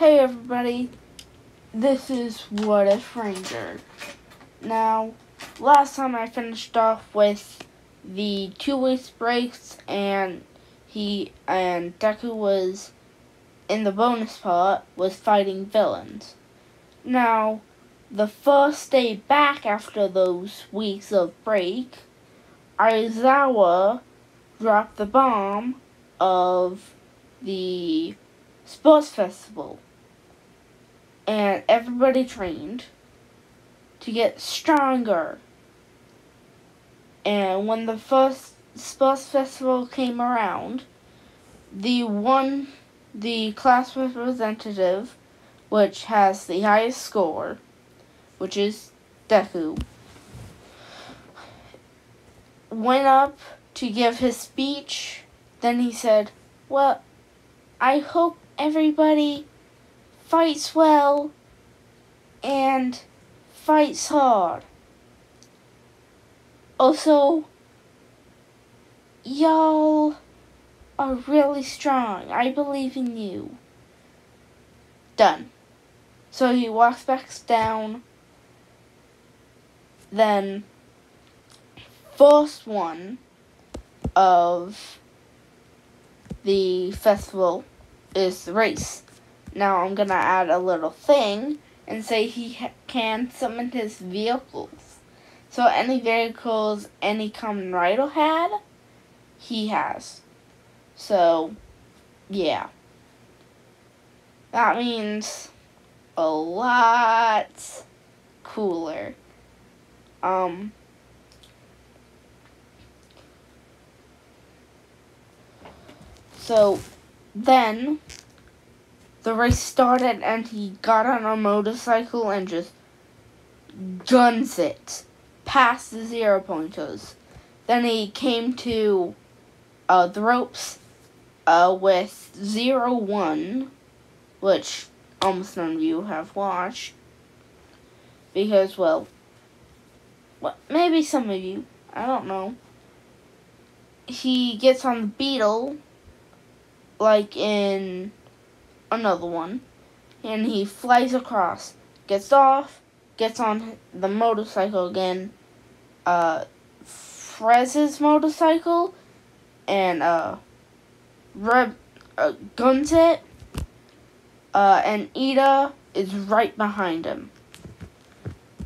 Hey everybody, this is What If Ranger. Now, last time I finished off with the 2 weeks breaks and Deku was in the bonus part was fighting villains. Now, the first day back after those weeks of break, Aizawa dropped the bomb of the sports festival. And everybody trained to get stronger. And when the first sports festival came around, the class representative, which has the highest score, which is Deku, went up to give his speech. Then he said, "Well, I hope everybody fights well and fights hard. Also, y'all are really strong. I believe in you." Done. So he walks back down. Then, first one of the festival is the race. Now I'm gonna add a little thing and say he can summon his vehicles. So any vehicles any Kamen Rider had, he has. So, yeah. That means a lot cooler. So, then the race started and he got on a motorcycle and just guns it past the 0 pointers. Then he came to the ropes with 0-1, which almost none of you have watched. Because, well, maybe some of you, I don't know. He gets on the beetle, like in another one, and he flies across, gets off, gets on the motorcycle again, Frez's motorcycle, and guns it, and Ida is right behind him.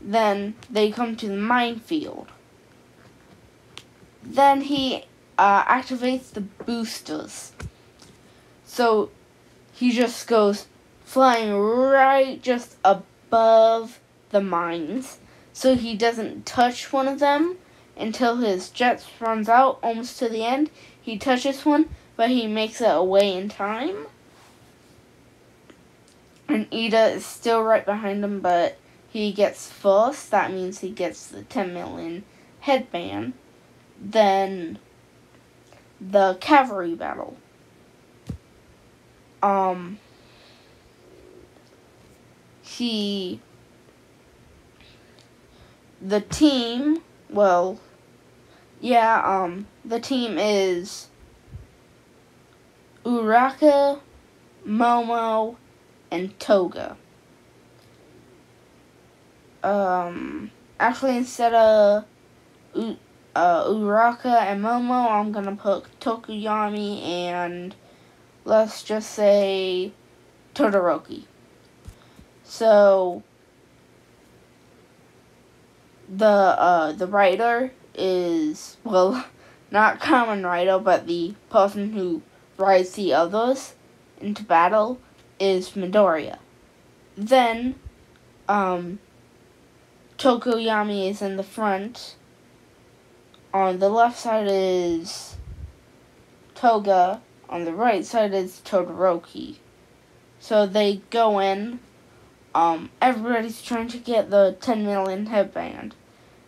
Then they come to the minefield. Then he activates the boosters. So he just goes flying right just above the mines. So he doesn't touch one of them until his jet runs out almost to the end. He touches one, but he makes it away in time. And Ida is still right behind him, but he gets first. That means he gets the 10 million headband. Then the cavalry battle. The team is Uraka, Momo, and Toga. Actually, instead of Uraka and Momo, I'm gonna put Tokoyami and let's just say Todoroki. So the writer is, well, not Kamen Rider, but the person who rides the others into battle is Midoriya. Then Tokoyami is in the front. On the left side is Toga. On the right side is Todoroki. So they go in. Everybody's trying to get the 10 million headband.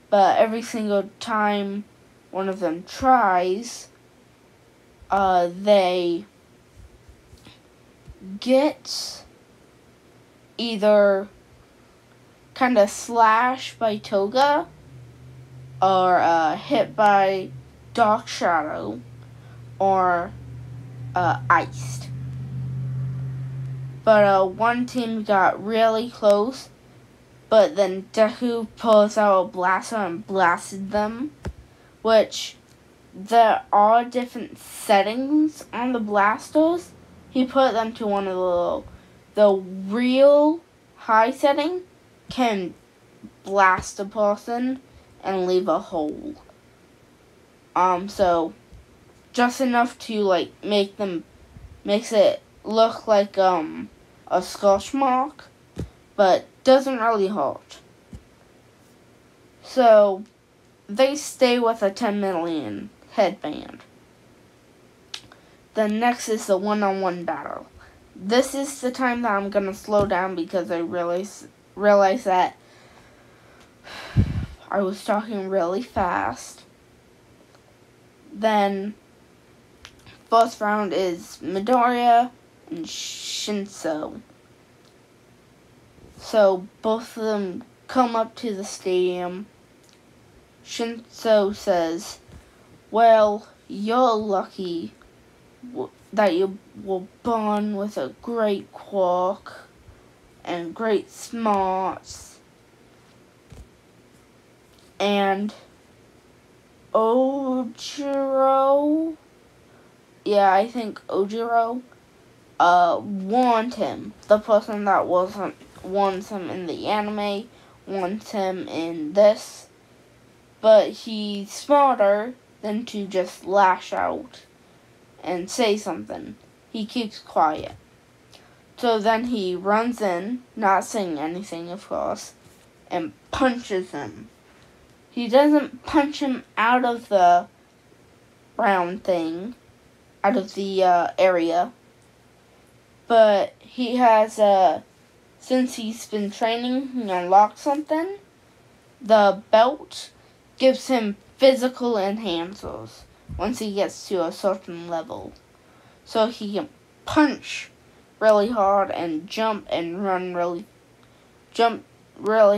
But every single time one of them tries, they get either kind of slashed by Toga or hit by Dark Shadow or iced. but one team got really close, but then Deku pulls out a blaster and blasted them, which there are different settings on the blasters. He put them to one of the low. The real high setting can blast a person and leave a hole. So just enough to like makes it look like a scorch mark, but doesn't really hurt. So they stay with a 10 million headband. The next is the one-on-one battle. This is the time that I'm gonna slow down because I realize that I was talking really fast. Then first round is Midoriya and Shinso. So both of them come up to the stadium. Shinso says, "Well, you're lucky that you were born with a great quirk and great smarts." And Ojiro, I think Ojiro, warned him. The person that warns him in the anime, warns him in this. But he's smarter than to just lash out and say something. He keeps quiet. So then he runs in, not saying anything, of course, and punches him. He doesn't punch him out of the round thing, out of the area, but he has, since he's been training, he unlocked something. The belt gives him physical enhancers once he gets to a certain level. So he can punch really hard and jump really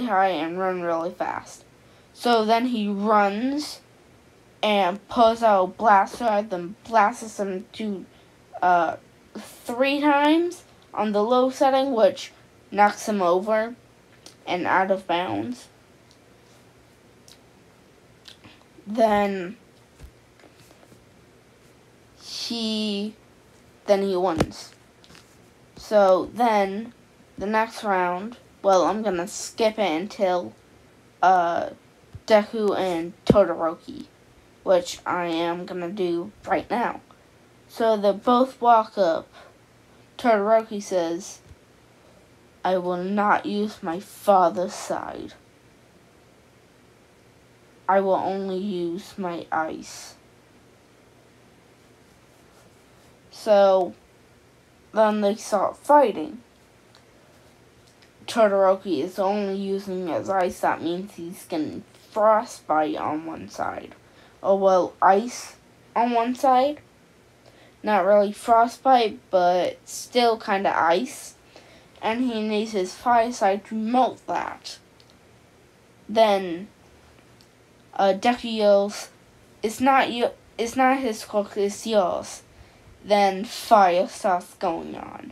high and run really fast. So then he runs and pulls out a blaster, then blasts him to 3 times on the low setting, which knocks him over and out of bounds. Then he wins. So then the next round, well, I'm gonna skip it until Deku and Todoroki, which I am gonna do right now. So they both walk up. Todoroki says, "I will not use my father's side. I will only use my ice." So then they start fighting. Todoroki is only using his ice. That means he's getting frostbite on one side. Oh, well, ice on one side. Not really frostbite, but still kind of ice. And he needs his fire side to melt that. Then Deku yells, "It's not his quirk, it's yours." Then fire starts going on.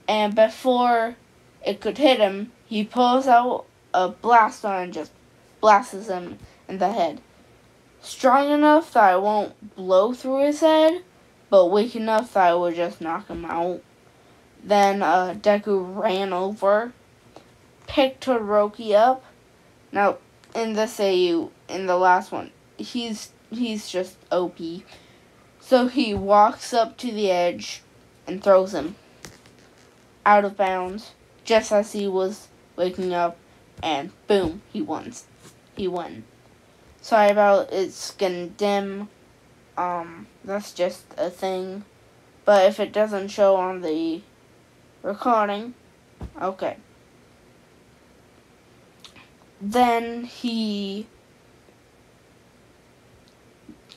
And before it could hit him, he pulls out a blaster and just blasts him in the head. Strong enough that it won't blow through his head, but weak enough that it would just knock him out. Then Deku ran over, picked Todoroki up. Now, in this AU, in the last one, he's just OP. So he walks up to the edge and throws him out of bounds, just as he was waking up, and boom, he wins. He won. Sorry about it's getting dim. That's just a thing. But if it doesn't show on the recording, okay. Then he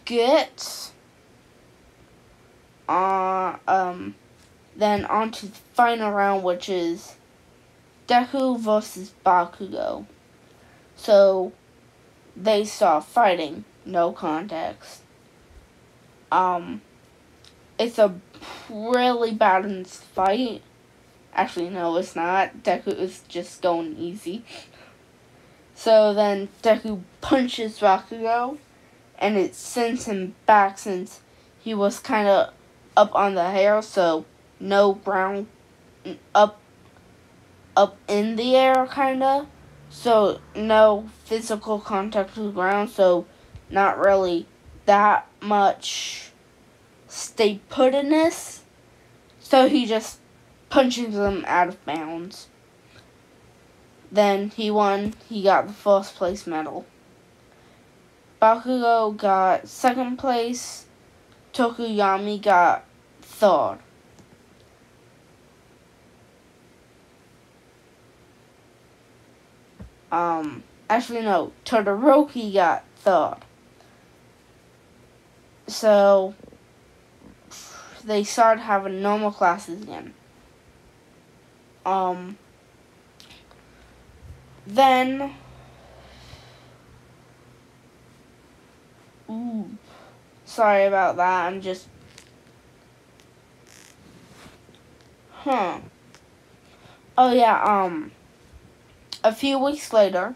gets then onto the final round, which is Deku versus Bakugo. So they start fighting, no context. It's a really balanced fight. Actually, no, it's not. Deku is just going easy. So then Deku punches Bakugo, and it sends him back since he was kind of up on the hair, so no ground, up in the air, kind of. So no physical contact with the ground, so not really that much stay putness. So he just punches them out of bounds. Then he won. He got the first place medal. Bakugo got second place. Tokuyami got third. Actually no, Todoroki got third. So they started having normal classes again. Then sorry about that. I'm just oh yeah, a few weeks later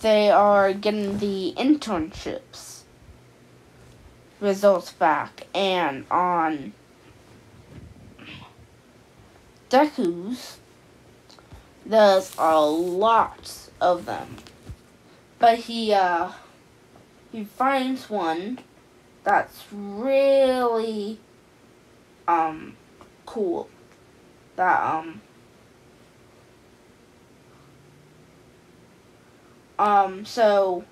they are getting the internships results back, and on Deku's there's a lot of them, but he finds one that's really cool. That so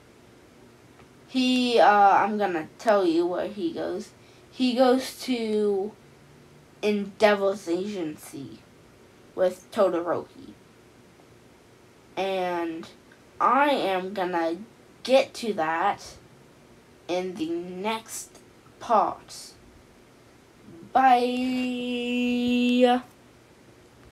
he I'm gonna tell you where he goes. He goes to Endeavor's agency with Todoroki. And I am gonna get to that in the next part. Bye.